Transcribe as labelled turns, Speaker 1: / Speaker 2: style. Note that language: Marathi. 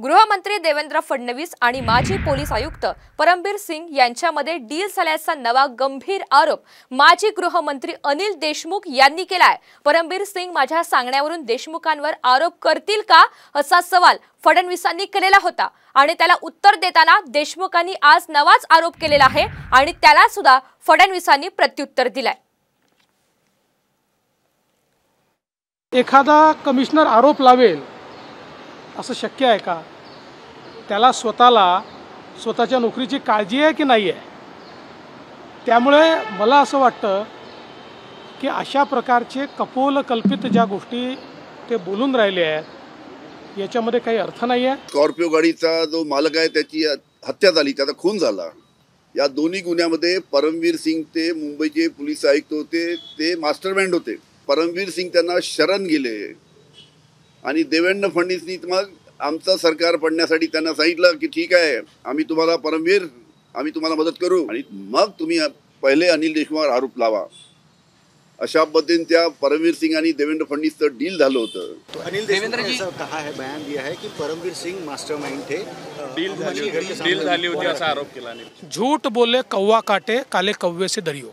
Speaker 1: गृहमंत्री देवेंद्र फडणवीस आणि माजी पोलीस आयुक्त परमबीर सिंग यांच्यामध्ये डील झाल्याचा नवा गंभीर आरोप माजी गृहमंत्री अनिल देशमुख यांनी केलाय। परमबीर सिंग माझ्या सांगण्यावरून देशमुखांवर आरोप करतील का असा सवाल फडणवीसांनी केलेला होता आणि त्याला उत्तर देताना देशमुखांनी आज नवाच आरोप केलेला आहे आणि त्याला सुद्धा फडणवीसांनी प्रत्युत्तर दिलंय।
Speaker 2: एखादा कमिशनर आरोप लावेल असं शक्य आहे का? त्याला स्वतःच्या नोकरीची काळजी आहे की नाही आहे? त्यामुळे मला असं वाटतं की अशा प्रकारचे कपोलकल्पित ज्या गोष्टी ते बोलून राहिले आहेत याच्यामध्ये काही अर्थ नाही आहे।
Speaker 3: स्कॉर्पिओ गाडीचा जो मालक आहे त्याची हत्या झाली, त्याचा खून झाला। या दोन्ही गुन्ह्यामध्ये परमबीर सिंग ते मुंबईचे पोलीस आयुक्त होते, ते मास्टरमाइंड होते। परमबीर सिंग त्यांना शरण गेले आणि देवेंद्र फडणवीसनी मग आमचं सरकार पडण्यासाठी त्यांना सांगितलं की ठीक आहे, आम्ही तुम्हाला परमबीर आम्ही तुम्हाला मदत करू आणि मग तुम्ही पहिले अनिल देशमुखवर आरोप लावा। अशा पद्धतीने त्या परमबीर सिंग आणि देवेंद्र फडणवीसचं डील झालं होतं।
Speaker 4: तो अनिल देशमुख ने ऐसा कहा है, बयान दिया है कि परमबीर सिंग मास्टरमाइंड थे, डील झाली होती असा आरोप केला।
Speaker 2: झूठ बोले कौवा काटे, काले कौवे से डरियो।